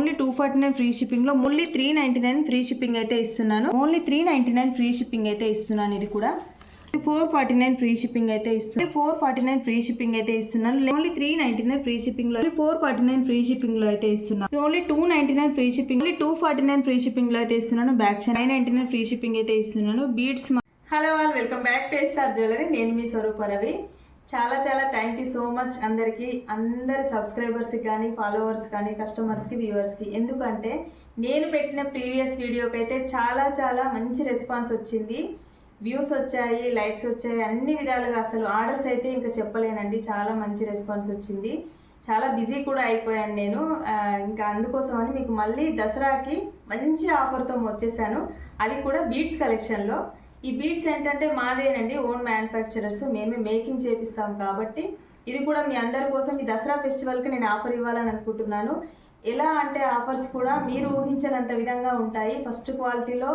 Only 249 free షిప్పింగ్లో only 399 free shipping అయితే ఇస్తున్నాను. ఓన్లీ 399 ఫ్రీ షిప్పింగ్ అయితే ఇస్తున్నాను. ఇది కూడా 449 ఫ్రీ షిప్పింగ్ అయితే ఇస్తున్నాను. 449 ఫ్రీ షిప్పింగ్ అయితే ఇస్తున్నాను. ఓన్లీ 399 ఫ్రీ షిప్పింగ్ లో 449 ఫ్రీ షిప్పింగ్ లో అయితే ఇస్తున్నాను. Only 299 free shipping, only 249 free shipping లో అయితే ఇస్తున్నాను. బ్యాక్ చైన్ 999 ఫ్రీ షిప్పింగ్ అయితే ఇస్తున్నాను. Beads. Hello all, welcome back to SR jewellery. నేను మీ స్వరూప రవి. చాలా థ్యాంక్ యూ సో మచ్ అందరికీ, అందరి సబ్స్క్రైబర్స్కి కానీ, ఫాలోవర్స్ కానీ, కస్టమర్స్కి, వ్యూవర్స్కి. ఎందుకంటే నేను పెట్టిన ప్రీవియస్ వీడియోకి అయితే చాలా మంచి రెస్పాన్స్ వచ్చింది. వ్యూస్ వచ్చాయి, లైక్స్ వచ్చాయి, అన్ని విధాలుగా. అసలు ఆర్డర్స్ అయితే ఇంకా చెప్పలేనండి. చాలా మంచి రెస్పాన్స్ వచ్చింది. చాలా బిజీ కూడా అయిపోయాను నేను. ఇంకా అందుకోసమని మీకు మళ్ళీ దసరాకి మంచి ఆఫర్తో వచ్చేసాను. అది కూడా బీడ్స్ కలెక్షన్లో. ఈ బీడ్స్ ఏంటంటే మాదేనండి, ఓన్ మ్యానుఫ్యాక్చరర్స్, మేమే మేకింగ్ చేపిస్తాం. కాబట్టి ఇది కూడా మీ అందరి కోసం ఈ దసరా ఫెస్టివల్కి నేను ఆఫర్ ఇవ్వాలని అనుకుంటున్నాను. ఎలా అంటే ఆఫర్స్ కూడా మీరు ఊహించనంత విధంగా ఉంటాయి. ఫస్ట్ క్వాలిటీలో,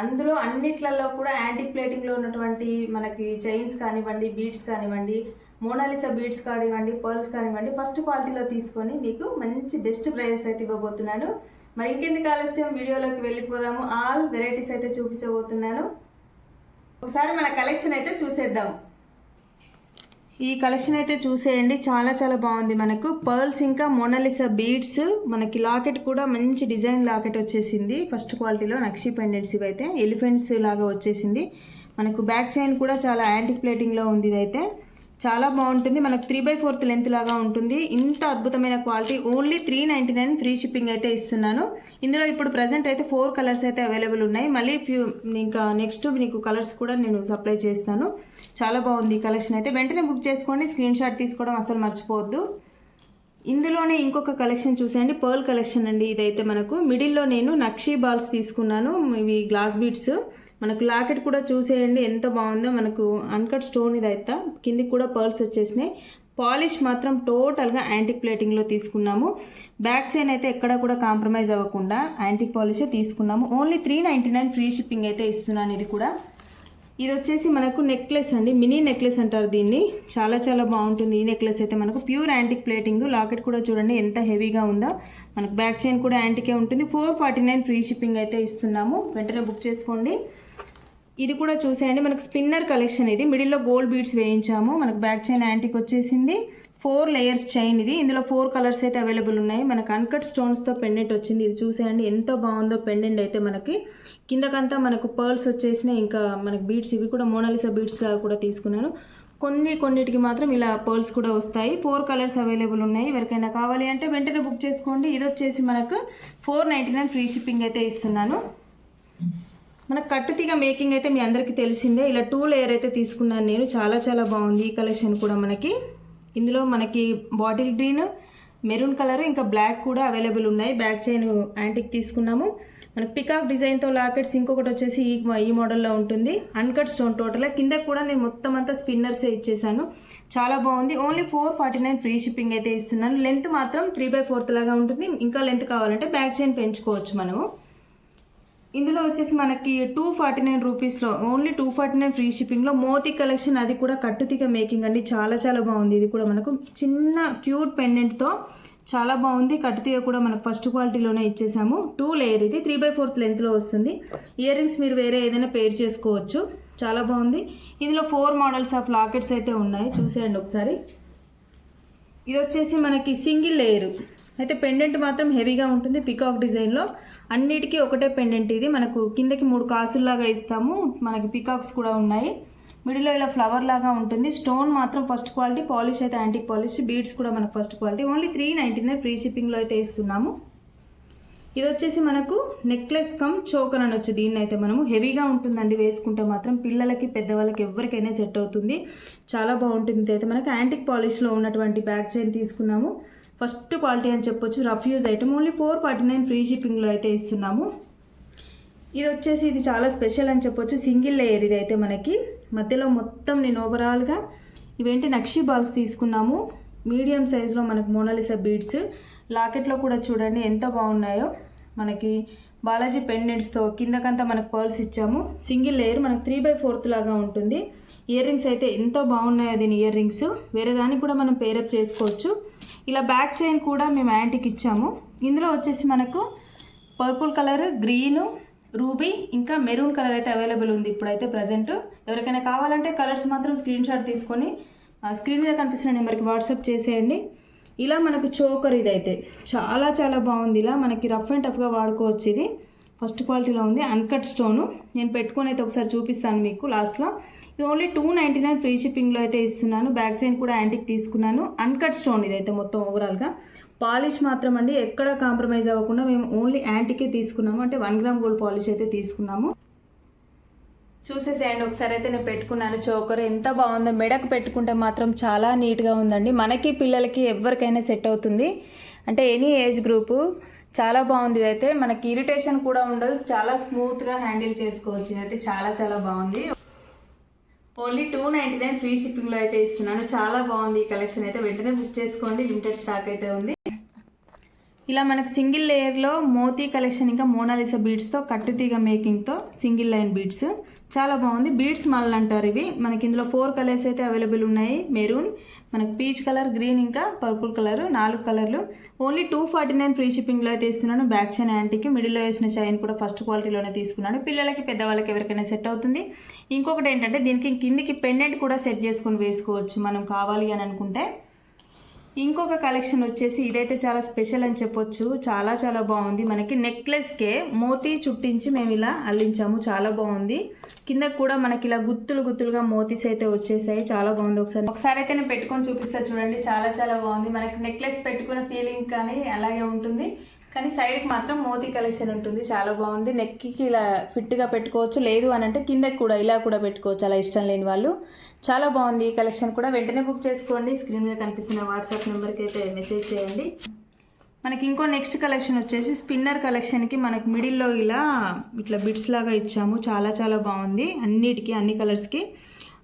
అందులో అన్నిట్లలో కూడా యాంటిక్ ప్లేటింగ్లో ఉన్నటువంటి మనకి చైన్స్ కానివ్వండి, బీడ్స్ కానివ్వండి, మోనాలిసా బీడ్స్ కానివ్వండి, పర్ల్స్ కానివ్వండి, ఫస్ట్ క్వాలిటీలో తీసుకొని మీకు మంచి బెస్ట్ ప్రైస్ అయితే ఇవ్వబోతున్నాను. మరి ఇంకెందుకు ఆలస్యం, వీడియోలోకి వెళ్ళిపోదాము. ఆల్ వెరైటీస్ అయితే చూపించబోతున్నాను. ఒకసారి మన కలెక్షన్ అయితే చూసేద్దాం. ఈ కలెక్షన్ అయితే చూసేయండి. చాలా బాగుంది. మనకు పర్ల్స్ ఇంకా మోనాలిసా బీడ్స్, మనకి లాకెట్ కూడా మంచి డిజైన్ లాకెట్ వచ్చేసింది. ఫస్ట్ క్వాలిటీలో నక్షి పెండెంట్స్ ఇవైతే ఎలిఫెంట్స్ లాగా వచ్చేసింది. మనకు బ్యాక్ చైన్ కూడా చాలా యాంటిక్ ప్లేటింగ్లో ఉంది. ఇదైతే చాలా బాగుంటుంది. మనకు 3/4 లెంత్ లాగా ఉంటుంది. ఇంత అద్భుతమైన క్వాలిటీ. ఓన్లీ 399 ఫ్రీ షిప్పింగ్ అయితే ఇస్తున్నాను. ఇందులో ఇప్పుడు ప్రజెంట్ అయితే 4 కలర్స్ అయితే అవైలబుల్ ఉన్నాయి. మళ్ళీ ఇంకా నెక్స్ట్ మీకు కలర్స్ కూడా నేను సప్లై చేస్తాను. చాలా బాగుంది ఈ కలెక్షన్ అయితే. వెంటనే బుక్ చేసుకోండి. స్క్రీన్ షాట్ తీసుకోవడం అసలు మర్చిపోవద్దు. ఇందులోనే ఇంకొక కలెక్షన్ చూసేయండి. పర్ల్ కలెక్షన్ అండి. ఇదైతే మనకు మిడిల్లో నేను నక్షీ బాల్స్ తీసుకున్నాను. ఇవి గ్లాస్ బీడ్స్. మనకు లాకెట్ కూడా చూసేయండి ఎంత బాగుందో. మనకు అన్కట్ స్టోన్ ఇదైతే కిందికి కూడా పర్ల్స్ వచ్చేసినాయి. పాలిష్ మాత్రం టోటల్గా యాంటిక్ ప్లేటింగ్లో తీసుకున్నాము. బ్యాక్ చైన్ అయితే ఎక్కడ కూడా కాంప్రమైజ్ అవ్వకుండా యాంటిక్ పాలిషే తీసుకున్నాము. ఓన్లీ 399 ఫ్రీ షిప్పింగ్ అయితే ఇస్తున్నాను. ఇది కూడా, ఇది వచ్చేసి మనకు నెక్లెస్ అండి. మినీ నెక్లెస్ అంటారు దీన్ని. చాలా బాగుంటుంది ఈ నెక్లెస్ అయితే. మనకు ప్యూర్ యాంటిక్ ప్లేటింగ్. లాకెట్ కూడా చూడండి ఎంత హెవీగా ఉందో. మనకు బ్యాక్ చైన్ కూడా యాంటికే ఉంటుంది. 449 ఫ్రీ షిప్పింగ్ అయితే ఇస్తున్నాము. వెంటనే బుక్ చేసుకోండి. ఇది కూడా చూసేయండి. మనకు స్పిన్నర్ కలెక్షన్. ఇది మిడిల్లో గోల్డ్ బీడ్స్ వేయించాము. మనకు బ్యాక్ చైన్ యాంటిక్ వచ్చేసింది. 4 లేయర్స్ చైన్ ఇది. ఇందులో 4 కలర్స్ అయితే అవైలబుల్ ఉన్నాయి. మనకు అన్కట్ స్టోన్స్తో పెండెంట్ వచ్చింది. ఇది చూసేయండి ఎంత బాగుందో పెండెంట్ అయితే. మనకి కిందకంతా మనకు పర్ల్స్ వచ్చేసినాయి. ఇంకా మనకు బీడ్స్, ఇవి కూడా మోనాలిసా బీడ్స్ లాగా కూడా తీసుకున్నాను. కొన్నిటికి మాత్రం ఇలా పర్ల్స్ కూడా వస్తాయి. 4 కలర్స్ అవైలబుల్ ఉన్నాయి. ఎవరికైనా కావాలి అంటే వెంటనే బుక్ చేసుకోండి. ఇది వచ్చేసి మనకు 499 ఫ్రీ షిప్పింగ్ అయితే ఇస్తున్నాను. మనకు కట్టుతీగ మేకింగ్ అయితే మీ అందరికీ తెలిసిందే. ఇలా 2 లేయర్ అయితే తీసుకున్నాను నేను. చాలా బాగుంది ఈ కలెక్షన్ కూడా. మనకి ఇందులో మనకి బాటిల్ గ్రీన్, మెరూన్ కలర్, ఇంకా బ్లాక్ కూడా అవైలబుల్ ఉన్నాయి. బ్యాక్ చైన్ యాంటిక్ తీసుకున్నాము. మనకు పికాక్ డిజైన్తో లాకెట్స్. ఇంకొకటి వచ్చేసి ఈ మోడల్లో ఉంటుంది. అన్కట్ స్టోన్ టోటల్గా. కింద కూడా నేను మొత్తం అంతా స్పిన్నర్సే ఇచ్చేసాను. చాలా బాగుంది. ఓన్లీ 449 ఫ్రీ షిప్పింగ్ అయితే ఇస్తున్నాను. లెంత్ మాత్రం 3/4 లాగా ఉంటుంది. ఇంకా లెంత్ కావాలంటే బ్యాక్ చైన్ పెంచుకోవచ్చు మనము. ఇందులో వచ్చేసి మనకి 249 రూపీస్లో ఓన్లీ 249 ఫ్రీ షిప్పింగ్లో మోతీ కలెక్షన్. అది కూడా కట్టుతీగ మేకింగ్ అండి. చాలా బాగుంది. ఇది కూడా మనకు చిన్న క్యూట్ పెండెంట్తో చాలా బాగుంది. కట్టుతీగ కూడా మనకు ఫస్ట్ క్వాలిటీలోనే ఇచ్చేసాము. 2 లేయర్. ఇది 3/4 లెంత్లో వస్తుంది. ఇయర్ రింగ్స్ మీరు వేరే ఏదైనా పేర్ చేసుకోవచ్చు. చాలా బాగుంది. ఇందులో 4 మోడల్స్ ఆఫ్ లాకెట్స్ అయితే ఉన్నాయి. చూసేయండి ఒకసారి. ఇది వచ్చేసి మనకి సింగిల్ లేయర్ అయితే. పెండెంట్ మాత్రం హెవీగా ఉంటుంది. పికాక్ డిజైన్లో అన్నిటికీ ఒకటే పెండెంట్. ఇది మనకు కిందకి 3 కాసుల్లాగా ఇస్తాము. మనకి పికాక్స్ కూడా ఉన్నాయి. మిడిల్లో ఇలా ఫ్లవర్ లాగా ఉంటుంది. స్టోన్ మాత్రం ఫస్ట్ క్వాలిటీ. పాలిష్ అయితే యాంటిక్ పాలిష్. బీడ్స్ కూడా మనకు ఫస్ట్ క్వాలిటీ. ఓన్లీ 399 ఫ్రీ షిప్పింగ్లో అయితే ఇస్తున్నాము. ఇది వచ్చేసి మనకు నెక్లెస్ కమ్ చోకర్ అని వచ్చి. దీన్ని అయితే మనము హెవీగా ఉంటుందండి. వేసుకుంటే మాత్రం పిల్లలకి, పెద్దవాళ్ళకి ఎవరికైనా సెట్ అవుతుంది. చాలా బాగుంటుంది. అయితే మనకు యాంటిక్ పాలిష్లో ఉన్నటువంటి బ్యాక్ చైన్ తీసుకున్నాము. ఫస్ట్ క్వాలిటీ అని చెప్పొచ్చు. Rough use item. Only 449 free షిప్పింగ్లో అయితే ఇస్తున్నాము. ఇది వచ్చేసి ఇది చాలా స్పెషల్ అని చెప్పొచ్చు. Single layer. ఇది అయితే మనకి మధ్యలో మొత్తం నేను ఓవరాల్గా ఇవేంటి నక్షి బాల్స్ తీసుకున్నాము. మీడియం సైజులో మనకు మోనాలిసా బీడ్స్. లాకెట్లో కూడా చూడండి ఎంత బాగున్నాయో. మనకి బాలాజీ పెండెంట్స్తో కిందకంతా మనకు పర్ల్స్ ఇచ్చాము. Single layer. మనకు 3/4 లాగా ఉంటుంది. ఇయర్ రింగ్స్ అయితే ఎంతో బాగున్నాయో దీని ఇయర్ రింగ్స్. వేరే దానికి కూడా మనం పేరప్ చేసుకోవచ్చు. ఇలా బ్యాక్ చైన్ కూడా మేము యాంటిక్ ఇచ్చాము. ఇందులో వచ్చేసి మనకు పర్పుల్ కలర్, గ్రీను, రూబీ ఇంకా మెరూన్ కలర్ అయితే అవైలబుల్ ఉంది ఇప్పుడైతే ప్రజెంట్. ఎవరికైనా కావాలంటే కలర్స్ మాత్రం స్క్రీన్ షాట్ తీసుకొని స్క్రీన్ మీద కనిపిస్తున్న నెంబర్కి వాట్సాప్ చేసేయండి. ఇలా మనకు చోకర్ ఇదైతే చాలా చాలా బాగుంది. ఇలా మనకి రఫ్ అండ్ టఫ్గా వాడుకోవచ్చు. ఇది ఫస్ట్ క్వాలిటీలో ఉంది, అన్కట్ స్టోను. నేను పెట్టుకొని అయితే ఒకసారి చూపిస్తాను మీకు లాస్ట్లో. ఇది ఓన్లీ 299 ఫ్రీ షిప్పింగ్లో అయితే ఇస్తున్నాను. బ్యాక్ చైన్ కూడా యాంటిక్ తీసుకున్నాను. అన్కట్ స్టోన్ ఇదైతే మొత్తం ఓవరాల్గా. పాలిష్ మాత్రం అండి ఎక్కడ కాంప్రమైజ్ అవ్వకుండా మేము ఓన్లీ యాంటికే తీసుకున్నాము, అంటే 1 గ్రామ్ గోల్డ్ పాలిష్ అయితే తీసుకున్నాము. చూసేసేయండి ఒకసారి అయితే నేను పెట్టుకున్నాను చోకర్. ఎంత బాగుందో, మెడకు పెట్టుకుంటే మాత్రం చాలా నీట్గా ఉందండి. మనకి పిల్లలకి ఎవరికైనా సెట్ అవుతుంది, అంటే ఎనీ ఏజ్ గ్రూపు. చాలా బాగుంది ఇదైతే. మనకి ఇరిటేషన్ కూడా ఉండదు, చాలా స్మూత్గా హ్యాండిల్ చేసుకోవచ్చు. ఇదైతే చాలా చాలా బాగుంది. ఓన్లీ 299 ఫ్రీ షిప్పింగ్లో అయితే ఇస్తున్నాను. చాలా బాగుంది ఈ కలెక్షన్ అయితే. వెంటనే బుక్ చేసుకోండి, లిమిటెడ్ స్టాక్ అయితే ఉంది. ఇలా మనకు సింగిల్ లేయర్లో మోతీ కలెక్షన్ ఇంకా మోనాలిసా బీడ్స్తో కట్టుతీగ మేకింగ్తో సింగిల్ లైన్ బీడ్స్ చాలా బాగుంది. బీడ్స్ మాల్ అంటారు ఇవి. మనకి ఇందులో 4 కలర్స్ అయితే అవైలబుల్ ఉన్నాయి. మెరూన్, మనకు పీచ్ కలర్, గ్రీన్ ఇంకా పర్పుల్ కలర్, 4 కలర్లు. ఓన్లీ 249 ఫ్రీ షిప్పింగ్లో అయితే ఇస్తున్నాను. బ్యాక్ చైన్ యాంటీకి మిడిల్లో వేసిన చైన్ కూడా ఫస్ట్ క్వాలిటీలోనే తీసుకున్నాను. పిల్లలకి పెద్దవాళ్ళకి ఎవరికైనా సెట్ అవుతుంది. ఇంకొకటి ఏంటంటే దీనికి కిందికి పెండెంట్ కూడా సెట్ చేసుకొని వేసుకోవచ్చు మనం కావాలి అని అనుకుంటే. ఇంకొక కలెక్షన్ వచ్చేసి ఇదైతే చాలా స్పెషల్ అని చెప్పొచ్చు. చాలా చాలా బాగుంది. మనకి నెక్లెస్కే మోతీ చుట్టించి మేము ఇలా అల్లించాము. చాలా బాగుంది. కింద కూడా మనకి ఇలా గుత్తులుగా మోతీస్ అయితే వచ్చేసాయి. చాలా బాగుంది. ఒకసారి అయితే నేను పెట్టుకొని చూపిస్తాను చూడండి. చాలా చాలా బాగుంది. మనకి నెక్లెస్ పెట్టుకున్న ఫీలింగ్ కానీ అలాగే ఉంటుంది, కానీ సైడ్కి మాత్రం మోతీ కలెక్షన్ ఉంటుంది. చాలా బాగుంది. నెక్కి ఇలా ఫిట్గా పెట్టుకోవచ్చు, లేదు అని అంటే కిందకి కూడా ఇలా కూడా పెట్టుకోవచ్చు, అలా ఇష్టం లేని వాళ్ళు. చాలా బాగుంది ఈ కలెక్షన్ కూడా. వెంటనే బుక్ చేసుకోండి. స్క్రీన్ మీద కనిపిస్తున్న వాట్సాప్ నెంబర్కి అయితే మెసేజ్ చేయండి. మనకి ఇంకో నెక్స్ట్ కలెక్షన్ వచ్చేసి స్పిన్నర్ కలెక్షన్కి మనకి మిడిల్లో ఇట్లా బిట్స్ లాగా ఇచ్చాము. చాలా చాలా బాగుంది. అన్నిటికీ అన్ని కలర్స్కి.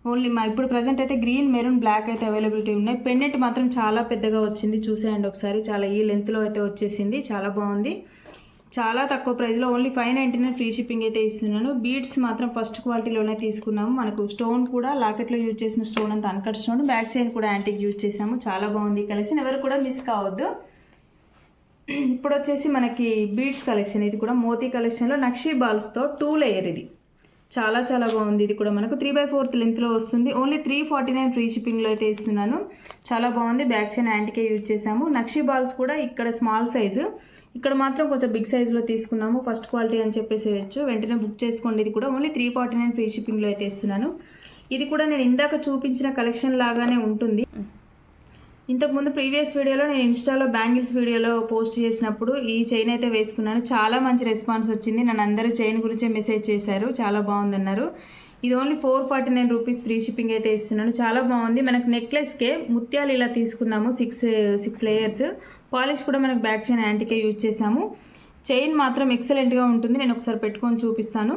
ఓన్లీ ఇప్పుడు ప్రజెంట్ అయితే గ్రీన్, మెరూన్, బ్లాక్ అయితే అవైలబిలిటీ ఉన్నాయి. పెండెంట్ మాత్రం చాలా పెద్దగా వచ్చింది. చూసేయండి ఒకసారి. చాలా ఈ లెంత్లో అయితే వచ్చేసింది. చాలా బాగుంది. చాలా తక్కువ ప్రైస్లో ఓన్లీ 599 ఫ్రీ షిప్పింగ్ అయితే ఇస్తున్నాను. బీడ్స్ మాత్రం ఫస్ట్ క్వాలిటీలోనే తీసుకున్నాము. మనకు స్టోన్ కూడా లాకెట్లో యూజ్ చేసిన స్టోన్ అంతా అన్కట్ స్టోన్. బ్యాక్ చైన్ కూడా యాంటిక్ యూజ్ చేసాము. చాలా బాగుంది ఈ కలెక్షన్. ఎవరు కూడా మిస్ కావద్దు. ఇప్పుడు వచ్చేసి మనకి బీడ్స్ కలెక్షన్. ఇది కూడా మోతీ కలెక్షన్లో నక్షీ బాల్స్తో 2 లేయర్. ఇది చాలా చాలా బాగుంది. ఇది కూడా మనకు 3/4 లెంత్లో వస్తుంది. ఓన్లీ 349 ఫ్రీ షిప్పింగ్లో అయితే ఇస్తున్నాను. చాలా బాగుంది. బ్యాక్ చైన్ యాంటికే యూజ్ చేసాము. నక్షీ బాల్స్ కూడా ఇక్కడ స్మాల్ సైజు, ఇక్కడ మాత్రం కొంచెం బిగ్ సైజులో తీసుకున్నాము. ఫస్ట్ క్వాలిటీ అని చెప్పేసేయచ్చు. వెంటనే బుక్ చేసుకోండి. ఇది కూడా ఓన్లీ 349 ఫ్రీ షిప్పింగ్లో అయితే ఇస్తున్నాను. ఇది కూడా నేను ఇందాక చూపించిన కలెక్షన్ లాగానే ఉంటుంది. ఇంతకుముందు ప్రీవియస్ వీడియోలో నేను ఇన్స్టాలో బ్యాంగిల్స్ వీడియోలో పోస్ట్ చేసినప్పుడు ఈ చైన్ అయితే వేసుకున్నాను. చాలా మంచి రెస్పాన్స్ వచ్చింది. నన్ను అందరూ చైన్ గురించే మెసేజ్ చేశారు. చాలా బాగుందన్నారు. ఇది ఓన్లీ 449 రూపీస్ ఫ్రీ షిప్పింగ్ అయితే ఇస్తున్నాను. చాలా బాగుంది. మనకు నెక్లెస్కే ముత్యాలు ఇలా తీసుకున్నాము. 6 లేయర్స్. పాలిష్ కూడా మనకు బ్యాక్ చైన్ యాంటికే యూజ్ చేసాము. చైన్ మాత్రం ఎక్సలెంట్గా ఉంటుంది. నేను ఒకసారి పెట్టుకొని చూపిస్తాను.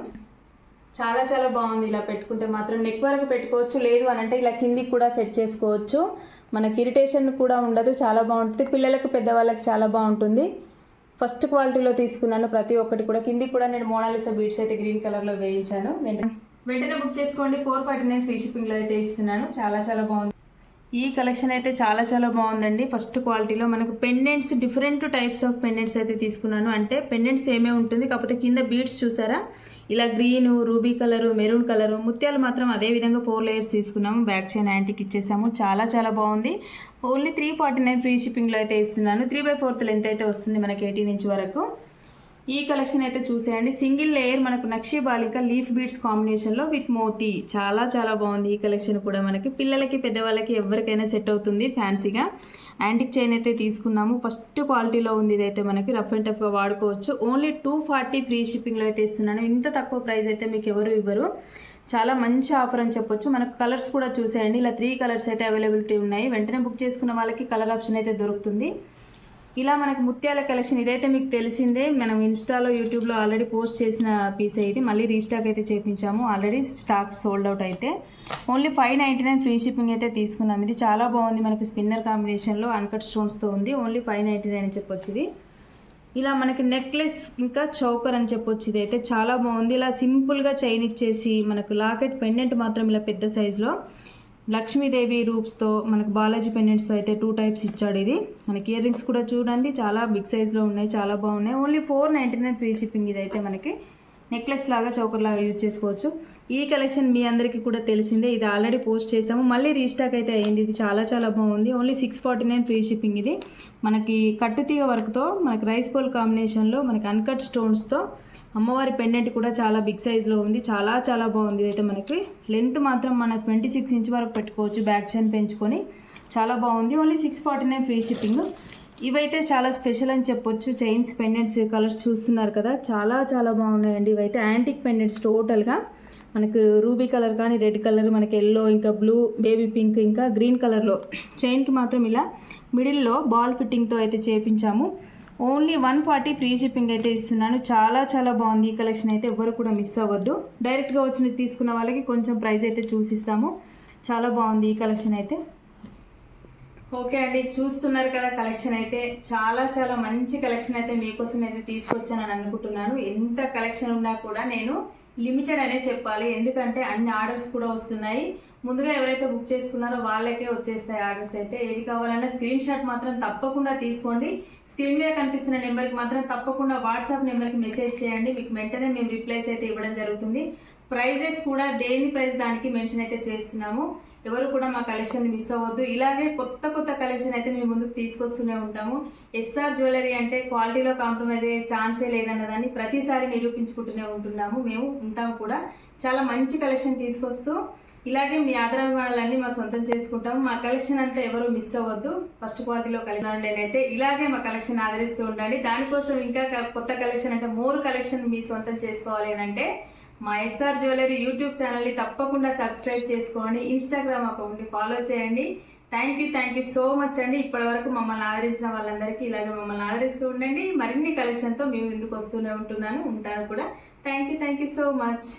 చాలా చాలా బాగుంది. ఇలా పెట్టుకుంటే మాత్రం నెక్ వరకు పెట్టుకోవచ్చు, లేదు అని అంటే ఇలా కిందికి కూడా సెట్ చేసుకోవచ్చు. మనకి ఇరిటేషన్ కూడా ఉండదు. చాలా బాగుంటుంది. పిల్లలకు పెద్దవాళ్ళకి చాలా బాగుంటుంది. ఫస్ట్ క్వాలిటీలో తీసుకున్నాను ప్రతి ఒక్కటి కూడా. కిందికి కూడా నేను మోనాలిసా బీడ్స్ అయితే గ్రీన్ కలర్లో వేయించాను. వెంటనే బుక్ చేసుకోండి. 449 ఫ్రీ షిప్పింగ్లో అయితే ఇస్తున్నాను. చాలా చాలా బాగుంది. ఈ కలెక్షన్ అయితే చాలా చాలా బాగుందండి. ఫస్ట్ క్వాలిటీలో మనకు pendants, different types of pendants అయితే తీసుకున్నాను. అంటే పెండెంట్స్ ఏమే ఉంటుంది, కాకపోతే కింద బీడ్స్ చూసారా, ఇలా green, ruby colour, maroon colour. ముత్యాలు మాత్రం అదే విధంగా 4 లేయర్స్ తీసుకున్నాము. బ్యాక్ చైన్ యాంటిక్ ఇచ్చేసాము. చాలా చాలా బాగుంది. ఓన్లీ 349 ఫ్రీ షిప్పింగ్లో అయితే ఇస్తున్నాను. 3/4 లెంత్ అయితే వస్తుంది మనకి 18 ఇంచ్ వరకు. ఈ కలెక్షన్ అయితే చూసేయండి. సింగిల్ లేయర్ మనకు నక్షీ బాలిక లీఫ్ బీడ్స్ కాంబినేషన్లో విత్ మోతీ. చాలా చాలా బాగుంది ఈ కలెక్షన్ కూడా. మనకి పిల్లలకి పెద్దవాళ్ళకి ఎవరికైనా సెట్ అవుతుంది. ఫ్యాన్సీగా యాంటిక్ చైన్ అయితే తీసుకున్నాము. ఫస్ట్ క్వాలిటీలో ఉంది. ఇదైతే మనకి రఫ్ అండ్ టఫ్గా వాడుకోవచ్చు. ఓన్లీ 240 ఫ్రీ షిప్పింగ్లో అయితే ఇస్తున్నాను. ఇంత తక్కువ ప్రైస్ అయితే మీకు ఎవరు ఇవ్వరు. చాలా మంచి ఆఫర్ అని చెప్పొచ్చు. మనకు కలర్స్ కూడా చూసేయండి. ఇలా 3 కలర్స్ అయితే అవైలబిలిటీ ఉన్నాయి. వెంటనే బుక్ చేసుకున్న వాళ్ళకి కలర్ ఆప్షన్ అయితే దొరుకుతుంది. ఇలా మనకు ముత్యాల కలెక్షన్ ఇదైతే మీకు తెలిసిందే. మనం ఇన్స్టాలో, యూట్యూబ్లో ఆల్రెడీ పోస్ట్ చేసిన పీస్ ఇది. మళ్ళీ రీస్టాక్ అయితే చేయించాము. ఆల్రెడీ స్టాక్ సోల్డ్ అవుట్ అయితే. ఓన్లీ 599 ఫ్రీ షిప్పింగ్ అయితే తీసుకున్నాం. ఇది చాలా బాగుంది. మనకి స్పిన్నర్ కాంబినేషన్లో అన్కట్ స్టోన్స్తో ఉంది. ఓన్లీ 599 అని చెప్పొచ్చు. ఇది ఇలా మనకి నెక్లెస్ ఇంకా చౌకర్ అని చెప్పొచ్చు. ఇది అయితే చాలా బాగుంది. ఇలా సింపుల్గా చైన్ ఇచ్చేసి మనకు లాకెట్ పెండెంట్ మాత్రం ఇలా పెద్ద సైజులో లక్ష్మీదేవి రూప్స్తో మనకు బాలాజీ పెండెంట్స్తో అయితే 2 టైప్స్ ఇచ్చాడు. ఇది మనకి ఇయర్ రింగ్స్ కూడా చూడండి చాలా బిగ్ సైజ్లో ఉన్నాయి, చాలా బాగున్నాయి. Only 499 free shipping. ఇది అయితే మనకి నెక్లెస్ లాగా చౌకర్ లాగా యూజ్ చేసుకోవచ్చు. ఈ కలెక్షన్ మీ అందరికీ కూడా తెలిసిందే, ఇది ఆల్రెడీ పోస్ట్ చేసాము, మళ్ళీ రీస్టాక్ అయితే అయింది. ఇది చాలా చాలా బాగుంది. Only 649 free shipping. ఇది మనకి కట్టుతీగ వర్క్తో మనకి రైస్ బౌల్ కాంబినేషన్లో మనకి అన్కట్ స్టోన్స్తో అమ్మవారి పెండెంట్ కూడా చాలా బిగ్ సైజ్లో ఉంది, చాలా చాలా బాగుంది. ఇదైతే మనకి లెంత్ మాత్రం మన 26 ఇంచ్ వరకు పెట్టుకోవచ్చు, బ్యాక్ చైన్ పెంచుకొని చాలా బాగుంది. Only 649 free shipping. ఇవైతే చాలా స్పెషల్ అని చెప్పొచ్చు. చైన్స్ పెండెంట్స్ కలర్స్ చూస్తున్నారు కదా, చాలా చాలా బాగున్నాయండి. ఇవైతే యాంటిక్ పెండెంట్స్ టోటల్గా మనకు రూబీ కలర్ కానీ రెడ్ కలర్, మనకి ఎల్లో, ఇంకా బ్లూ, బేబీ పింక్, ఇంకా గ్రీన్ కలర్లో చైన్కి మాత్రం ఇలా మిడిల్లో బాల్ ఫిట్టింగ్తో అయితే చేపించాము. ఓన్లీ 140 ఫ్రీ షిప్పింగ్ అయితే ఇస్తున్నాను. చాలా చాలా బాగుంది ఈ కలెక్షన్ అయితే, ఎవరు కూడా మిస్ అవ్వద్దు. డైరెక్ట్గా వచ్చి తీసుకున్న వాళ్ళకి కొంచెం ప్రైస్ అయితే చూసిస్తాము. చాలా బాగుంది ఈ కలెక్షన్ అయితే. ఓకే అండి, చూస్తున్నారు కదా కలెక్షన్ అయితే, చాలా చాలా మంచి కలెక్షన్ అయితే మీకోసం అయితే తీసుకొచ్చానని అనుకుంటున్నాను. ఎంత కలెక్షన్ ఉన్నా కూడా నేను లిమిటెడ్ అనే చెప్పాలి, ఎందుకంటే అన్ని ఆర్డర్స్ కూడా వస్తున్నాయి. ముందుగా ఎవరైతే బుక్ చేసుకున్నారో వాళ్ళకే వచ్చేస్తాయి ఆర్డర్స్ అయితే. ఏవి కావాలన్నా స్క్రీన్ షాట్ మాత్రం తప్పకుండా తీసుకోండి. స్క్రీన్ మీద కనిపిస్తున్న నెంబర్కి మాత్రం తప్పకుండా వాట్సాప్ నెంబర్కి మెసేజ్ చేయండి, మీకు వెంటనే మేము రిప్లైస్ అయితే ఇవ్వడం జరుగుతుంది. ప్రైజెస్ కూడా దేని ప్రైస్ దానికి మెన్షన్ అయితే చేస్తున్నాము. ఎవరు కూడా మా కలెక్షన్ మిస్ అవ్వద్దు. ఇలాగే కొత్త కొత్త కలెక్షన్ అయితే మేము ముందుకు తీసుకొస్తూనే ఉంటాము. ఎస్ఆర్ జ్యువెలరీ అంటే క్వాలిటీలో కాంప్రమైజ్ అయ్యే ఛాన్సే లేదన్నదాన్ని ప్రతిసారి నిరూపించుకుంటూనే ఉంటాము ఉంటాము కూడా. చాలా మంచి కలెక్షన్ తీసుకొస్తూ ఇలాగే మీ ఆదరాభిమానాలన్నీ మా సొంతం చేసుకుంటాము. మా కలెక్షన్ అంతా ఎవరు మిస్ అవ్వద్దు. ఫస్ట్ క్వాలిటీలో కలెక్షన్ అయితే ఇలాగే మా కలెక్షన్ ఆదరిస్తూ ఉండండి. దానికోసం ఇంకా కొత్త కలెక్షన్ అంటే మోర్ కలెక్షన్ మీ సొంతం చేసుకోవాలి అని అంటే మా ఎస్ఆర్ జ్యువెలరీ యూట్యూబ్ ఛానల్ని తప్పకుండా సబ్స్క్రైబ్ చేసుకోండి. ఇన్స్టాగ్రామ్ అకౌంట్ని ఫాలో చేయండి. థ్యాంక్ యూ సో మచ్ అండి. ఇప్పటివరకు మమ్మల్ని ఆదరించిన వాళ్ళందరికీ ఇలాగే మమ్మల్ని ఆదరిస్తూ ఉండండి. మరిన్ని కలెక్షన్తో మేము ఎందుకు వస్తూనే ఉంటాను కూడా. Thank you so much.